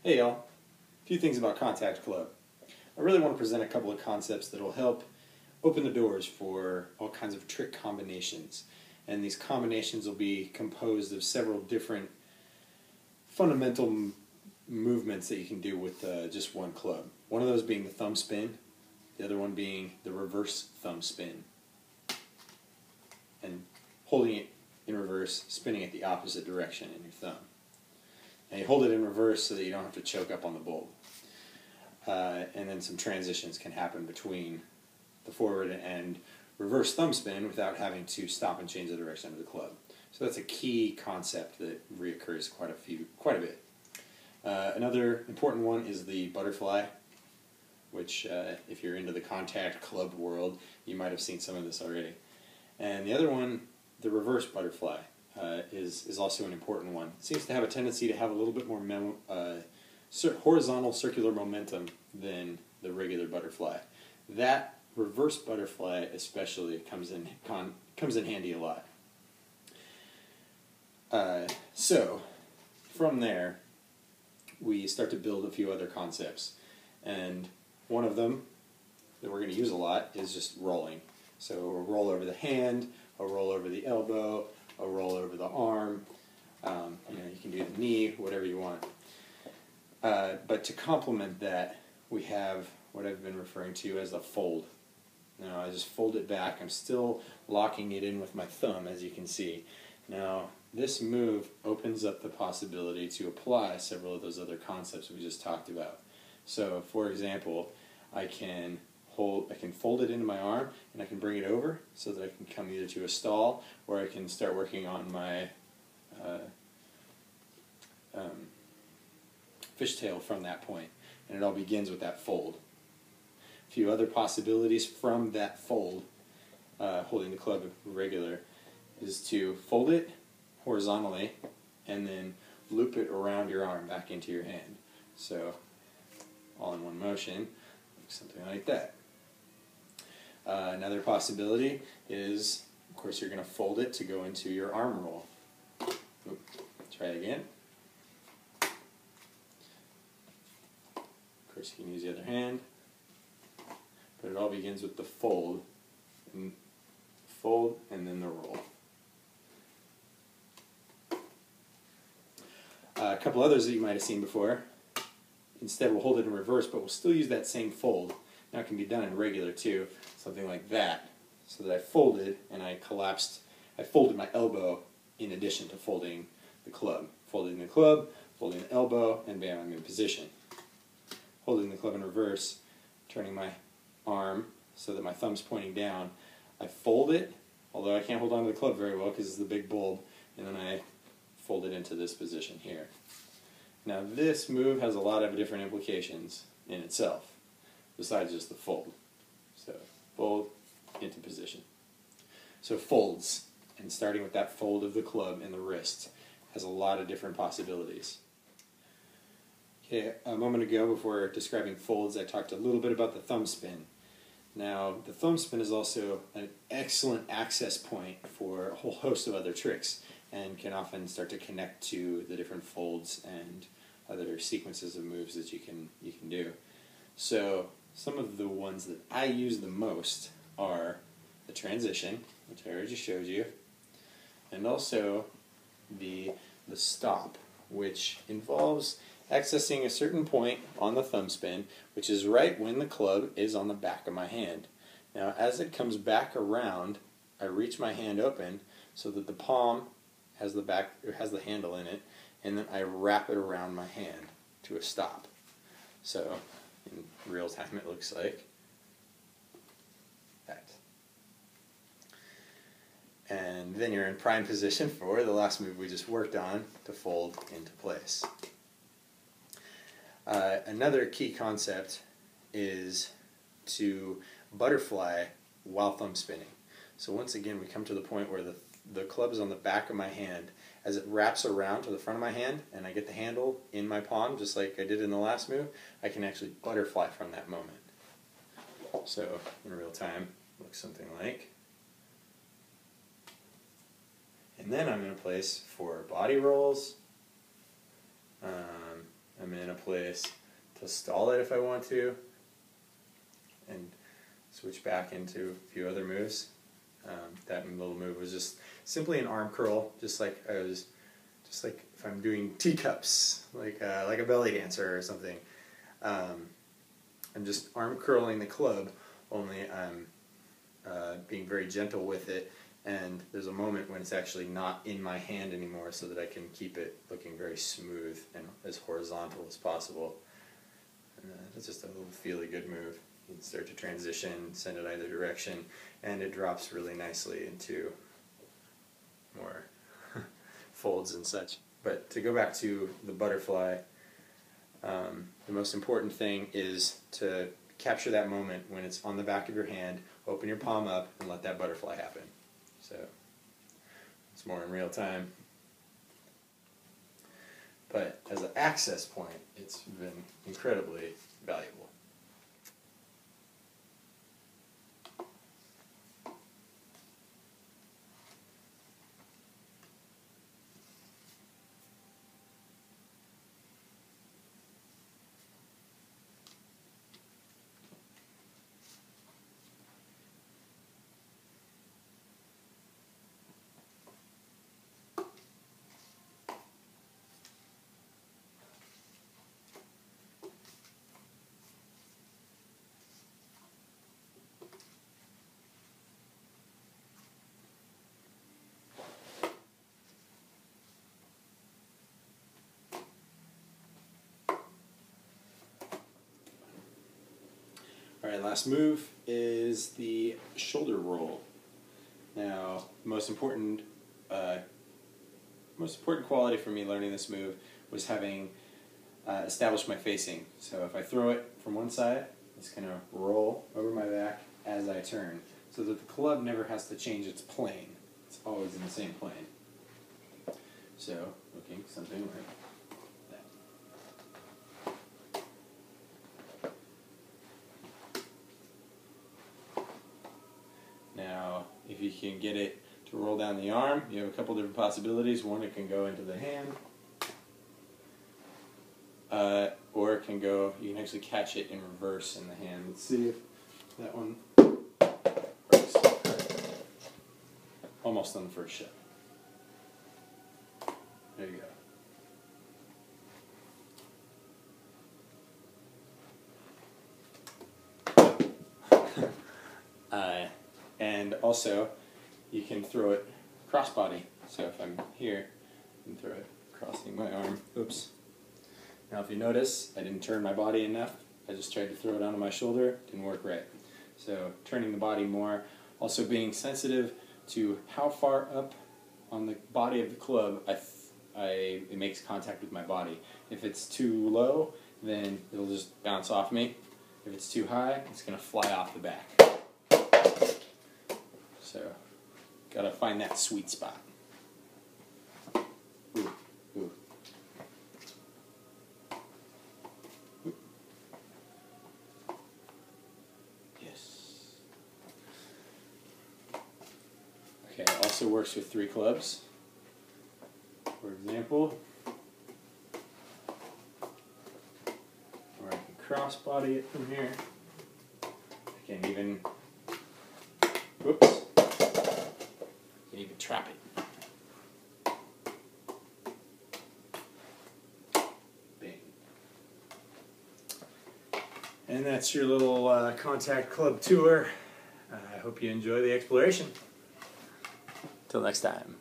Hey y'all, a few things about Contact Club. I really want to present a couple of concepts that will help open the doors for all kinds of trick combinations. And these combinations will be composed of several different fundamental movements that you can do with just one club. One of those being the thumb spin, the other one being the reverse thumb spin. And holding it in reverse, spinning it the opposite direction in your thumb. And you hold it in reverse so that you don't have to choke up on the bulb. And then some transitions can happen between the forward and reverse thumb spin without having to stop and change the direction of the club. So that's a key concept that reoccurs quite a bit. Another important one is the butterfly, which if you're into the Contact Club world, you might have seen some of this already. And the other one, the reverse butterfly, is also an important one. It seems to have a tendency to have a little bit more horizontal circular momentum than the regular butterfly. That reverse butterfly especially comes in handy a lot. So from there we start to build a few other concepts, and one of them that we're going to use a lot is just rolling. So a roll over the hand, a roll over the elbow, a roll over the arm. You can do the knee, whatever you want. But to complement that, we have what I've been referring to as a fold. Now I just fold it back. I'm still locking it in with my thumb, as you can see. Now this move opens up the possibility to apply several of those other concepts we just talked about. So for example, I can fold it into my arm, and I can bring it over so that I can come either to a stall, or I can start working on my fishtail from that point. And it all begins with that fold. A few other possibilities from that fold, holding the club regular, is to fold it horizontally and then loop it around your arm back into your hand. So all in one motion, something like that. Another possibility is, of course, you're going to fold it to go into your arm roll. Oop, try again. Of course, you can use the other hand, but it all begins with the fold and then the roll. A couple others that you might have seen before. Instead, we'll hold it in reverse, but we'll still use that same fold. Now it can be done in regular too, something like that. So that I folded and I folded my elbow in addition to folding the club. Folding the club, folding the elbow, and bam, I'm in position. Holding the club in reverse, turning my arm so that my thumb's pointing down. I fold it, although I can't hold on to the club very well because it's the big bulb, and then I fold it into this position here. Now this move has a lot of different implications in itself, besides just the fold. So fold into position. So folds, and starting with that fold of the club in the wrist, has a lot of different possibilities. Okay, a moment ago, before describing folds, I talked a little bit about the thumb spin. Now, the thumb spin is also an excellent access point for a whole host of other tricks, and can often start to connect to the different folds and other sequences of moves that you can do. So some of the ones that I use the most are the transition, which I already showed you, and also the stop, which involves accessing a certain point on the thumb spin, which is right when the club is on the back of my hand. Now as it comes back around, I reach my hand open so that the palm has the handle in it, and then I wrap it around my hand to a stop. So in real time it looks like that. And then you're in prime position for the last move we just worked on, to fold into place. Another key concept is to butterfly while thumb spinning. So once again we come to the point where the club is on the back of my hand. As it wraps around to the front of my hand and I get the handle in my palm, just like I did in the last move, I can actually butterfly from that moment. So in real time, it looks something like. And then I'm in a place for body rolls, I'm in a place to stall it if I want to, and switch back into a few other moves. That little move was just simply an arm curl, just like if I'm doing teacups, like a belly dancer or something. I'm just arm curling the club, only I'm being very gentle with it, and there's a moment when it's actually not in my hand anymore, so that I can keep it looking very smooth and as horizontal as possible. And it's just a little feely good move. You can start to transition, send it either direction, and it drops really nicely into more folds and such. But to go back to the butterfly, the most important thing is to capture that moment when it's on the back of your hand, open your palm up, and let that butterfly happen. So it's more in real time. But as an access point, it's been incredibly valuable. Alright, last move is the shoulder roll. Now, the most important quality for me learning this move was having established my facing. So if I throw it from one side, it's going to roll over my back as I turn, so that the club never has to change its plane. It's always in the same plane. So, looking something like that. Now, if you can get it to roll down the arm, you have a couple different possibilities. One, it can go into the hand, or it can go, you can actually catch it in reverse in the hand. Let's see if that one works. Almost on the first shot. There you go. And also, you can throw it crossbody. So if I'm here, I can throw it crossing my arm. Oops. Now if you notice, I didn't turn my body enough. I just tried to throw it onto my shoulder. Didn't work right. So turning the body more. Also being sensitive to how far up on the body of the club it makes contact with my body. If it's too low, then it'll just bounce off me. If it's too high, it's going to fly off the back. So, gotta find that sweet spot. Ooh, ooh. Ooh. Yes. Okay, it also works with 3 clubs. For example, or I can crossbody it from here. I can even, whoops. You can trap it. Bang. And that's your little contact club tour. I hope you enjoy the exploration. Till next time.